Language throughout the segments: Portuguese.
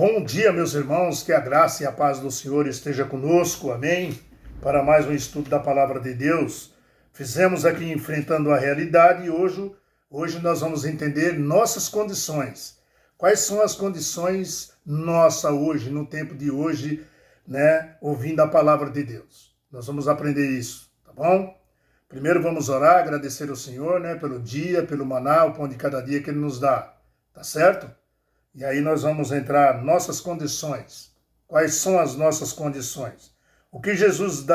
Bom dia, meus irmãos, que a graça e a paz do Senhor esteja conosco, amém? Para mais um estudo da Palavra de Deus. Fizemos aqui Enfrentando a Realidade e hoje nós vamos entender nossas condições. Quais são as condições nossas hoje, no tempo de hoje, ouvindo a Palavra de Deus. Nós vamos aprender isso, tá bom? Primeiro vamos orar, agradecer ao Senhor, pelo dia, pelo maná, o pão de cada dia que Ele nos dá, tá certo? E aí nós vamos entrar nossas condições. Quais são as nossas condições? O que Jesus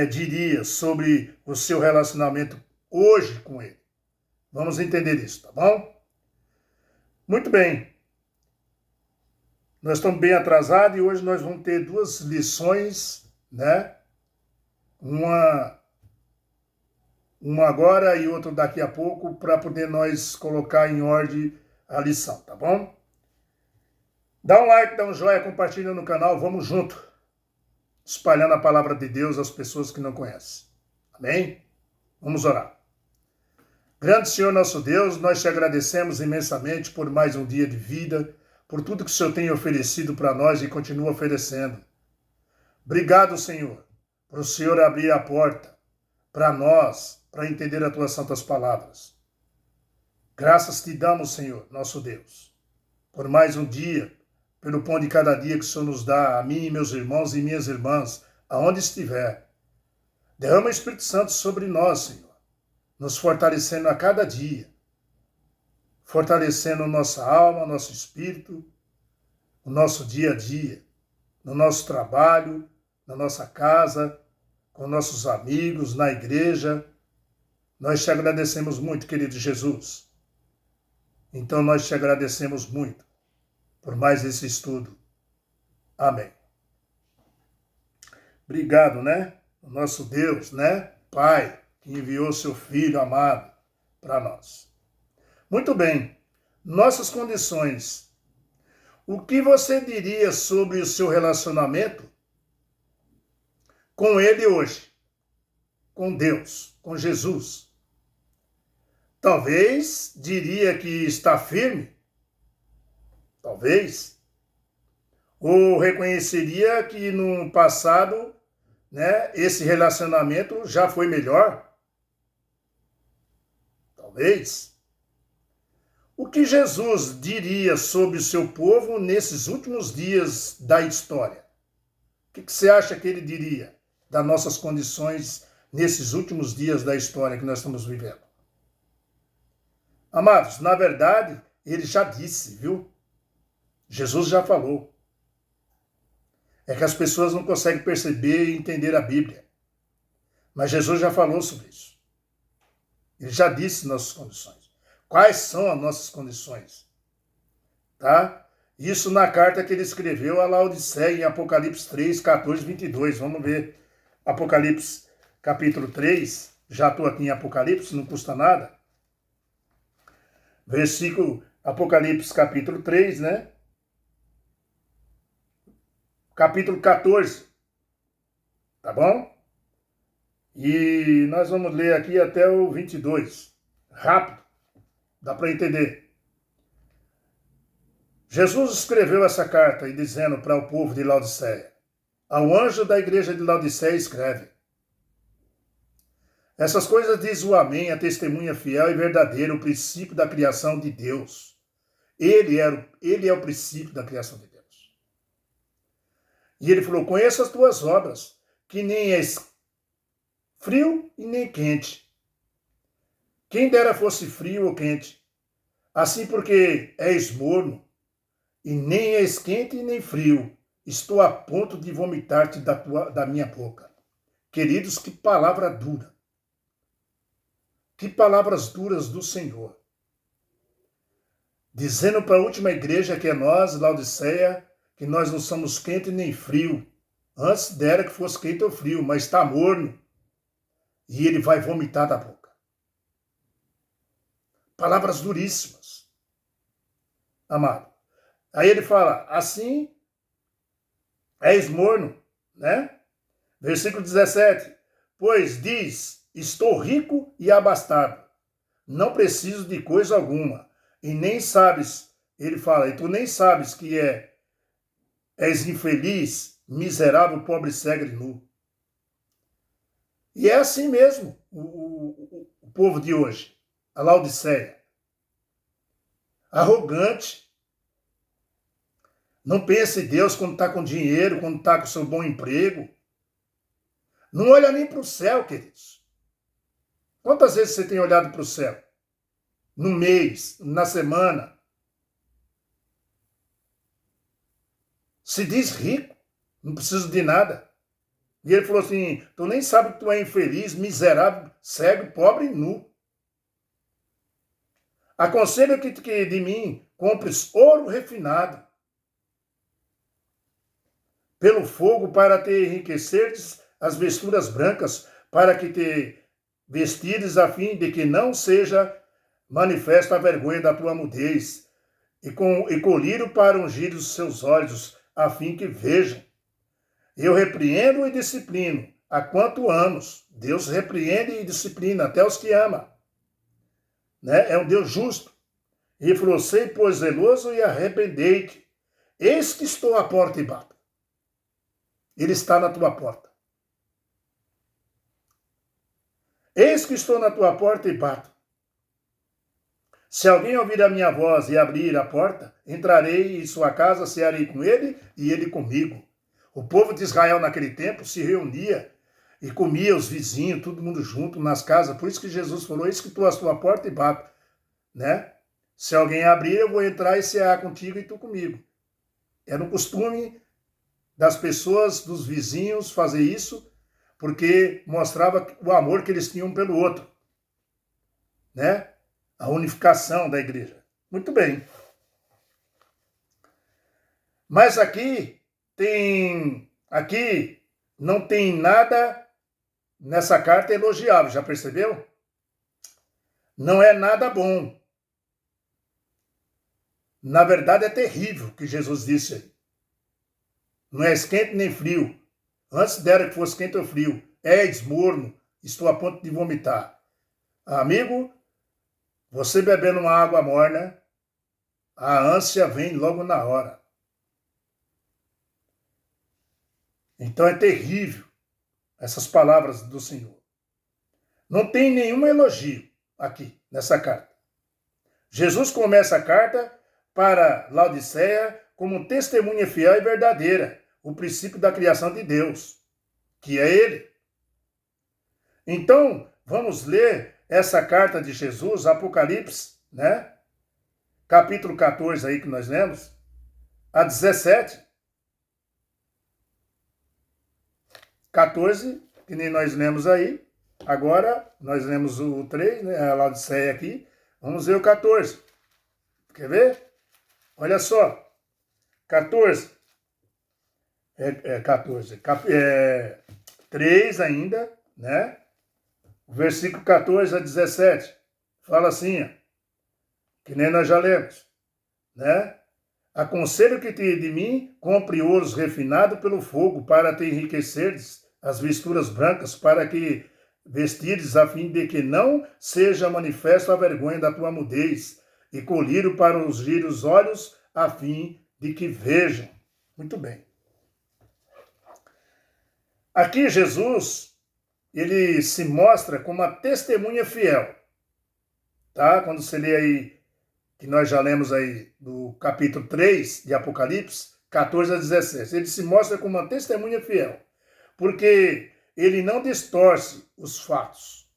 diria sobre o seu relacionamento hoje com Ele? Vamos entender isso, tá bom? Muito bem. Nós estamos bem atrasados e hoje nós vamos ter duas lições, Uma agora e outra daqui a pouco, para poder nós colocar em ordem a lição, tá bom? Dá um like, dá um joinha, compartilha no canal, vamos junto, espalhando a palavra de Deus às pessoas que não conhecem. Amém? Vamos orar. Grande Senhor nosso Deus, nós te agradecemos imensamente por mais um dia de vida, por tudo que o Senhor tem oferecido para nós e continua oferecendo. Obrigado, Senhor, por o Senhor abrir a porta para nós, para entender as tuas santas palavras. Graças te damos, Senhor, nosso Deus, por mais um dia, pelo pão de cada dia que o Senhor nos dá, a mim, meus irmãos e minhas irmãs, aonde estiver. Derrama o Espírito Santo sobre nós, Senhor, nos fortalecendo a cada dia, fortalecendo nossa alma, nosso espírito, o nosso dia a dia, no nosso trabalho, na nossa casa, com nossos amigos, na igreja. Nós te agradecemos muito, querido Jesus. Então nós te agradecemos muito por mais esse estudo. Amém. Obrigado, o nosso Deus, Pai, que enviou seu Filho amado para nós. Muito bem, nossas condições. O que você diria sobre o seu relacionamento com Ele hoje? Com Deus, com Jesus? Talvez diria que está firme, talvez, ou reconheceria que no passado, esse relacionamento já foi melhor, talvez. O que Jesus diria sobre o seu povo nesses últimos dias da história? O que você acha que ele diria das nossas condições nesses últimos dias da história que nós estamos vivendo? Amados, na verdade, ele já disse, viu? Jesus já falou. É que as pessoas não conseguem perceber e entender a Bíblia. Mas Jesus já falou sobre isso. Ele já disse nossas condições. Quais são as nossas condições? Tá? Isso na carta que ele escreveu a Laodiceia, em Apocalipse 3, 14, 22. Vamos ver. Apocalipse, capítulo 3. Já estou aqui em Apocalipse, não custa nada. Versículo, Apocalipse, capítulo 3, Capítulo 14. Tá bom? E nós vamos ler aqui até o 22. Rápido. Dá para entender. Jesus escreveu essa carta e dizendo para o povo de Laodiceia: ao anjo da igreja de Laodiceia escreve: essas coisas diz o Amém, a testemunha fiel e verdadeira, o princípio da criação de Deus. Ele é o princípio da criação de Deus. E ele falou: conheço as tuas obras, que nem és frio e nem quente. Quem dera fosse frio ou quente. Assim porque és morno, e nem és quente e nem frio, estou a ponto de vomitar-te da minha boca. Queridos, que palavra dura. Que palavras duras do Senhor. Dizendo para a última igreja, que é nós, Laodiceia, que nós não somos quente nem frio. Antes dera que fosse quente ou frio, mas está morno. E ele vai vomitar da boca. Palavras duríssimas. Amado. Aí ele fala, assim és morno, Versículo 17. Pois diz, estou rico e abastado. Não preciso de coisa alguma. E nem sabes, ele fala, e tu nem sabes que é és infeliz, miserável, pobre, cego e nu. E é assim mesmo o povo de hoje, a Laodiceia. Arrogante. Não pensa em Deus quando está com dinheiro, quando está com seu bom emprego. Não olha nem para o céu, queridos. Quantas vezes você tem olhado para o céu? No mês, na semana? Se diz rico, não precisa de nada. E ele falou assim, tu nem sabe que tu é infeliz, miserável, cego, pobre e nu. Aconselho que de mim compres ouro refinado pelo fogo para te enriqueceres as vesturas brancas, para que te vestires a fim de que não seja manifesta a vergonha da tua mudez, e colírio para ungir os seus olhos, a fim que vejam. Eu repreendo e disciplino. Há quanto anos? Deus repreende e disciplina até os que ama. Né? É um Deus justo. E falou, sei, pois, zeloso e arrependei-te. Eis que estou à porta e bato. Ele está na tua porta. Eis que estou na tua porta e bato. Se alguém ouvir a minha voz e abrir a porta, entrarei em sua casa, cearei com ele e ele comigo. O povo de Israel naquele tempo se reunia e comia os vizinhos, todo mundo junto nas casas. Por isso que Jesus falou, eis que estou à sua porta e bato. Né? Se alguém abrir, eu vou entrar e cear contigo e tu comigo. Era um costume das pessoas, dos vizinhos, fazer isso, porque mostrava o amor que eles tinham pelo outro. Né? A unificação da igreja. Muito bem. Mas aqui não tem nada nessa carta elogiável, já percebeu? Não é nada bom. Na verdade é terrível o que Jesus disse aí. Não é quente nem frio. Antes dera que fosse quente ou frio. És morno, estou a ponto de vomitar. Amigo, você bebendo uma água morna, a ânsia vem logo na hora. Então é terrível essas palavras do Senhor. Não tem nenhum elogio aqui nessa carta. Jesus começa a carta para Laodiceia como testemunha fiel e verdadeira, o princípio da criação de Deus, que é Ele. Então, vamos ler essa carta de Jesus, Apocalipse, né? Capítulo 14 aí que nós lemos, a 17. 14, que nem nós lemos aí. Agora, nós lemos o 3, né? A Laodiceia aqui. Vamos ver o 14. Quer ver? Olha só. 14. 14. 3 ainda, né? Versículo 14 a 17. Fala assim, ó, que nem nós já lemos, né? Aconselho que te de mim, compre ouros refinado pelo fogo, para te enriqueceres as vesturas brancas, para que vestires, a fim de que não seja manifesto a vergonha da tua mudez, e colírio para ungir os olhos, a fim de que vejam. Muito bem. Aqui Jesus, ele se mostra como uma testemunha fiel. Tá? Quando você lê aí, que nós já lemos aí do capítulo 3 de Apocalipse, 14 a 17. Ele se mostra como uma testemunha fiel, porque ele não distorce os fatos,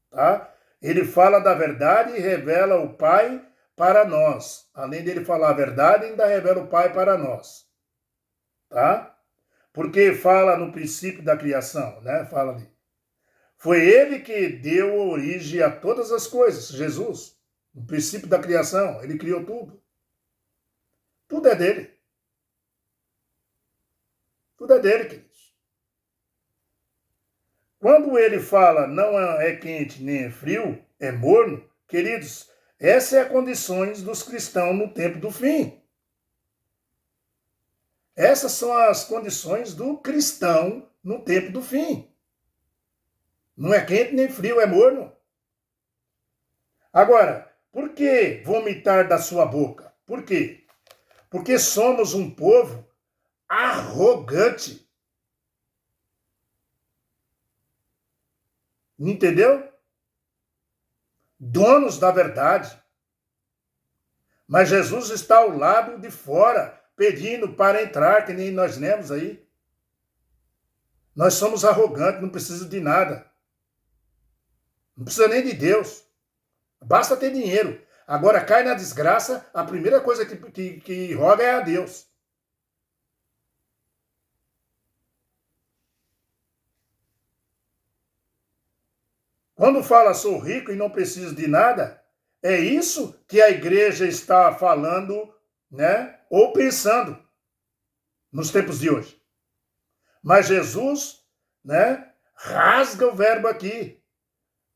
tá? Ele fala da verdade e revela o Pai para nós. Além dele falar a verdade, ainda revela o Pai para nós, tá? Porque fala no princípio da criação, né? Fala ali. Foi ele que deu origem a todas as coisas, Jesus. No princípio da criação, ele criou tudo. Tudo é dele. Tudo é dele, queridos. Quando ele fala não é quente nem é frio, é morno, queridos, essa é a condições dos cristãos no tempo do fim. Essas são as condições do cristão no tempo do fim. Não é quente nem frio, é morno. Agora, por que vomitar da sua boca? Por quê? Porque somos um povo arrogante. Entendeu? Donos da verdade. Mas Jesus está ao lado de fora, pedindo para entrar, que nem nós lemos aí. Nós somos arrogantes, não precisa de nada. Não precisa nem de Deus. Basta ter dinheiro. Agora cai na desgraça, a primeira coisa que roga é a Deus. Quando fala sou rico e não preciso de nada, é isso que a igreja está falando, né? Ou pensando nos tempos de hoje. Mas Jesus, né, rasga o verbo aqui,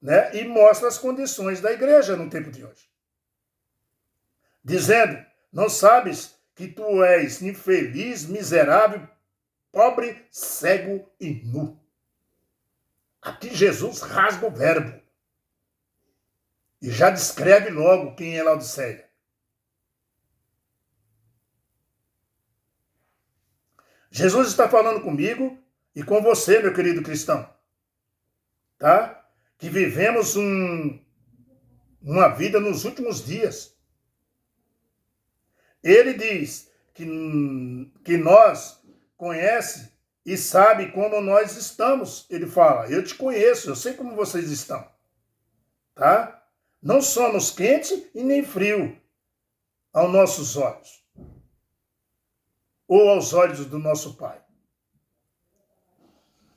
né, e mostra as condições da igreja no tempo de hoje. Dizendo, não sabes que tu és infeliz, miserável, pobre, cego e nu. Aqui Jesus rasga o verbo. E já descreve logo quem é Laodiceia. Jesus está falando comigo e com você, meu querido cristão. Tá? Que vivemos uma vida nos últimos dias. Ele diz que nós conhece e sabe como nós estamos. Ele fala, eu te conheço, eu sei como vocês estão. Tá? Não somos quente e nem frio aos nossos olhos. Ou aos olhos do nosso Pai.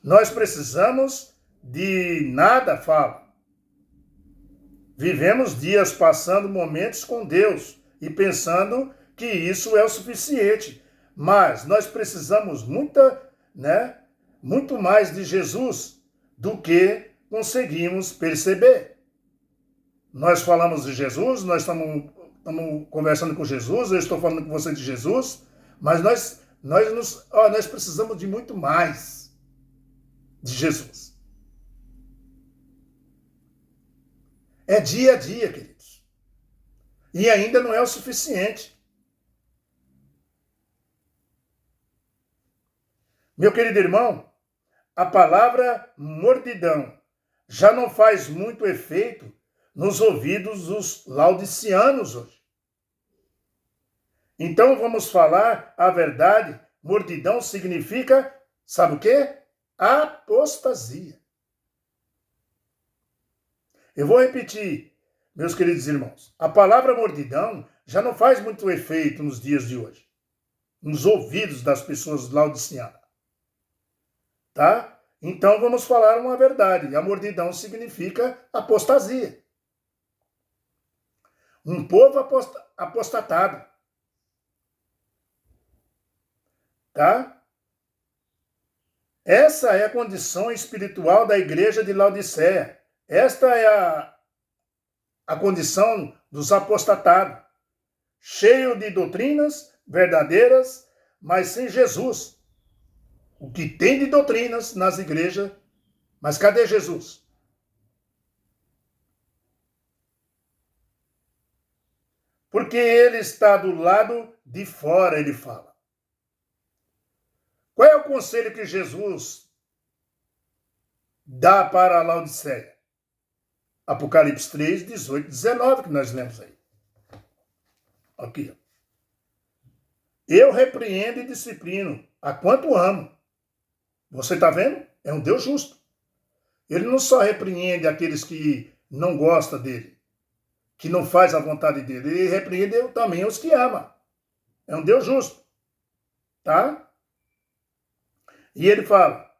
Nós precisamos de nada, fala. Vivemos dias passando momentos com Deus e pensando que isso é o suficiente. Mas nós precisamos muito mais de Jesus do que conseguimos perceber. Nós falamos de Jesus, nós estamos conversando com Jesus, eu estou falando com você de Jesus, mas nós precisamos de muito mais de Jesus. É dia a dia, queridos. E ainda não é o suficiente. Meu querido irmão, a palavra mordidão já não faz muito efeito nos ouvidos dos laodiceanos hoje. Então vamos falar a verdade. Mordidão significa, sabe o quê? Apostasia. Eu vou repetir, meus queridos irmãos. A palavra mordidão já não faz muito efeito nos dias de hoje. Nos ouvidos das pessoas laodiceanas. Tá? Então vamos falar uma verdade. A mordidão significa apostasia. Um povo apostatado. Tá? Essa é a condição espiritual da igreja de Laodiceia. Esta é a condição dos apostatados. Cheio de doutrinas verdadeiras, mas sem Jesus. O que tem de doutrinas nas igrejas, mas cadê Jesus? Porque ele está do lado de fora, ele fala. Qual é o conselho que Jesus dá para a Laodiceia? Apocalipse 3, 18, 19, que nós lemos aí. Aqui. Eu repreendo e disciplino a quanto amo. Você está vendo? É um Deus justo. Ele não só repreende aqueles que não gostam dele, que não faz a vontade dele. Ele repreende também os que ama. É um Deus justo. Tá? E ele fala,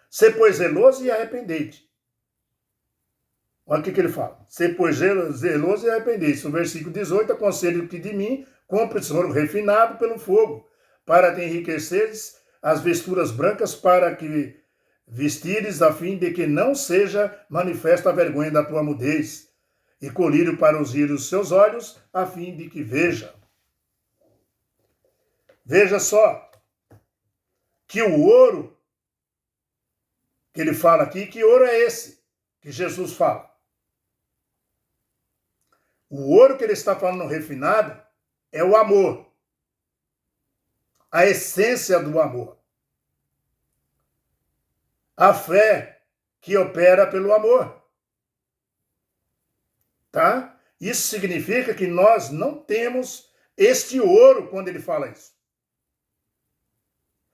ser pois zeloso e arrependente. Olha o que ele fala. Ser pois zeloso e arrependente. No versículo 18, aconselho que de mim compre ouro refinado pelo fogo, para te enriqueceres as vesturas brancas, para que vestires a fim de que não seja manifesta a vergonha da tua mudez, e colírio para ungir os seus olhos, a fim de que veja. Veja só, que o ouro, que ele fala aqui, que ouro é esse que Jesus fala? O ouro que ele está falando refinado é o amor. a essência do amor. A fé que opera pelo amor. Tá? Isso significa que nós não temos este ouro quando ele fala isso.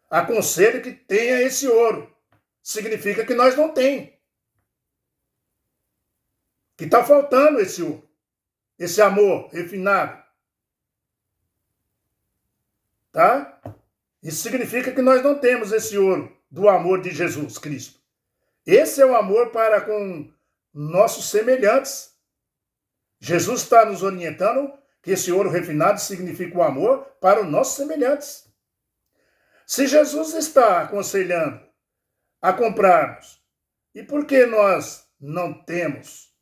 Aconselho que tenha esse ouro. Significa que nós não temos. Que está faltando esse ouro. Esse amor refinado. Tá? Isso significa que nós não temos esse ouro do amor de Jesus Cristo. Esse é o amor para com nossos semelhantes. Jesus está nos orientando que esse ouro refinado significa o amor para os nossos semelhantes. Se Jesus está aconselhando a comprarmos, e por que nós não temos?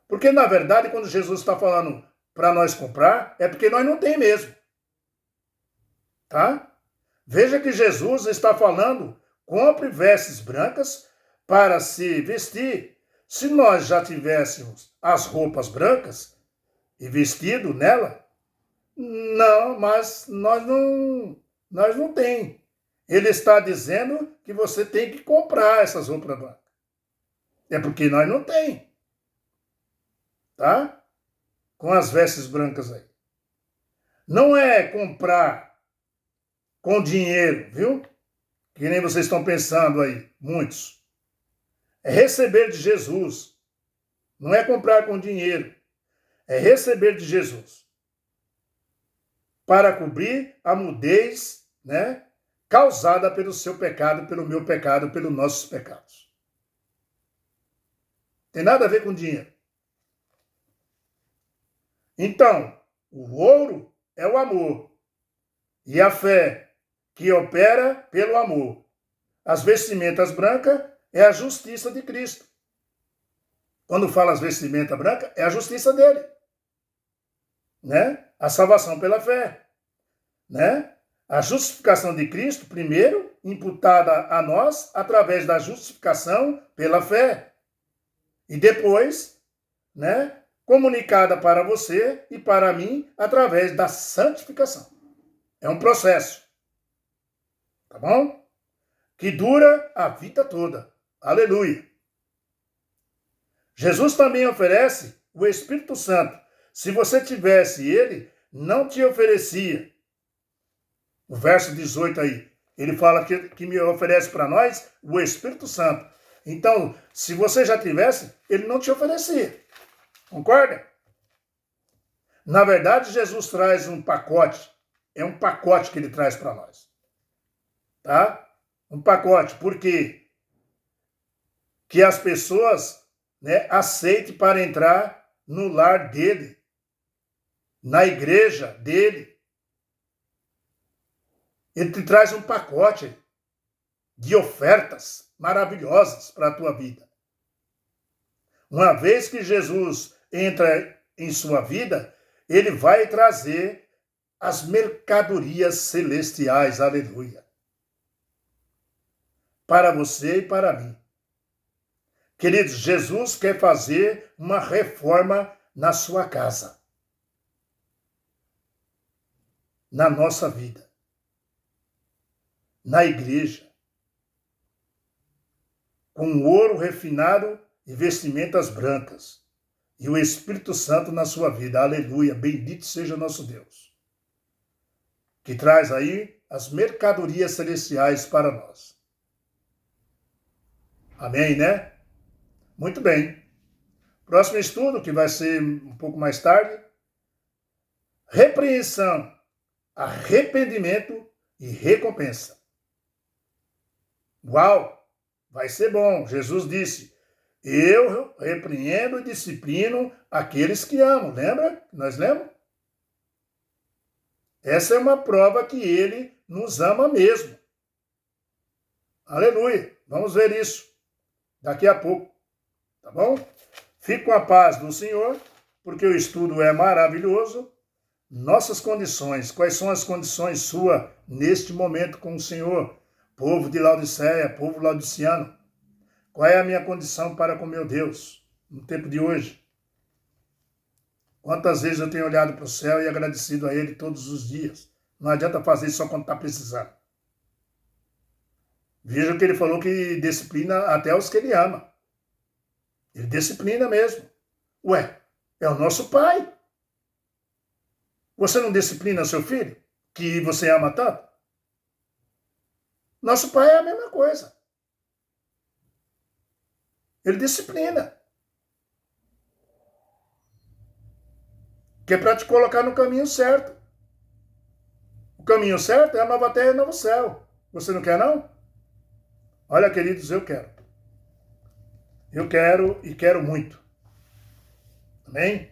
Porque, na verdade, quando Jesus está falando para nós comprar, é porque nós não temos mesmo. Tá? Veja que Jesus está falando, compre vestes brancas para se vestir. Se nós já tivéssemos as roupas brancas e vestido nela, não, mas nós não tem. Ele está dizendo que você tem que comprar essas roupas brancas. É porque nós não tem. Tá? Com as vestes brancas aí. Não é comprar com dinheiro, viu? Que nem vocês estão pensando aí, muitos. É receber de Jesus. Não é comprar com dinheiro. É receber de Jesus. Para cobrir a mudez, né, causada pelo seu pecado, pelo meu pecado, pelos nossos pecados. Tem nada a ver com dinheiro. Então, o ouro é o amor. E a fé que opera pelo amor. As vestimentas brancas é a justiça de Cristo. Quando fala as vestimentas brancas, é a justiça dele. Né? A salvação pela fé. Né? A justificação de Cristo, primeiro, imputada a nós através da justificação pela fé. E depois, né, comunicada para você e para mim através da santificação. É um processo. Tá bom? Que dura a vida toda. Aleluia. Jesus também oferece o Espírito Santo. Se você tivesse ele, não te oferecia. O verso 18 aí. Ele fala que me oferece para nós o Espírito Santo. Então, se você já tivesse, ele não te oferecia. Concorda? Na verdade, Jesus traz um pacote. É um pacote que ele traz para nós. Tá? Um pacote. Por quê? Que as pessoas, né, aceitem para entrar no lar dele. Na igreja dele. Ele te traz um pacote de ofertas maravilhosas para a tua vida. Uma vez que Jesus entra em sua vida, ele vai trazer as mercadorias celestiais, aleluia. Para você e para mim. Queridos, Jesus quer fazer uma reforma na sua casa. Na nossa vida. Na igreja. Com ouro refinado e vestimentas brancas. E o Espírito Santo na sua vida. Aleluia. Bendito seja nosso Deus. Que traz aí as mercadorias celestiais para nós. Amém, né? Muito bem. Próximo estudo, que vai ser um pouco mais tarde. Repreensão, arrependimento e recompensa. Uau! Vai ser bom. Jesus disse, eu repreendo e disciplino aqueles que amo. Lembra? Nós lemos? Essa é uma prova que ele nos ama mesmo. Aleluia. Vamos ver isso daqui a pouco. Tá bom? Fique com a paz do Senhor, porque o estudo é maravilhoso. Nossas condições, quais são as condições suas neste momento com o Senhor? Povo de Laodiceia, povo laodiciano. Qual é a minha condição para com meu Deus no tempo de hoje? Quantas vezes eu tenho olhado para o céu e agradecido a Ele todos os dias Não adianta fazer só quando está precisando. Veja que ele falou que disciplina até os que ele ama. Ele disciplina mesmo. Ué, é o nosso pai. Você não disciplina seu filho, que você ama tanto? Nosso pai é a mesma coisa. Ele disciplina. Que é para te colocar no caminho certo. O caminho certo é a nova terra e o novo céu. Você não quer, não? Olha, queridos, eu quero. Eu quero e quero muito. Amém?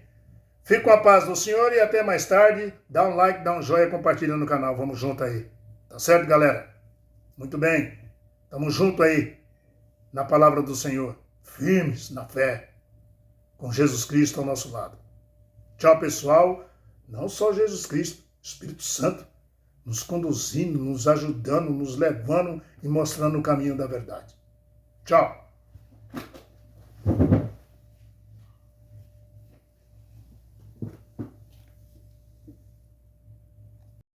Fique com a paz do Senhor e até mais tarde. Dá um like, dá um joinha, compartilha no canal. Vamos junto aí. Tá certo, galera? Muito bem. Tamo junto aí na palavra do Senhor. Firmes na fé. Com Jesus Cristo ao nosso lado. Tchau, pessoal. Não só Jesus Cristo, Espírito Santo, nos conduzindo, nos ajudando, nos levando e mostrando o caminho da verdade. Tchau.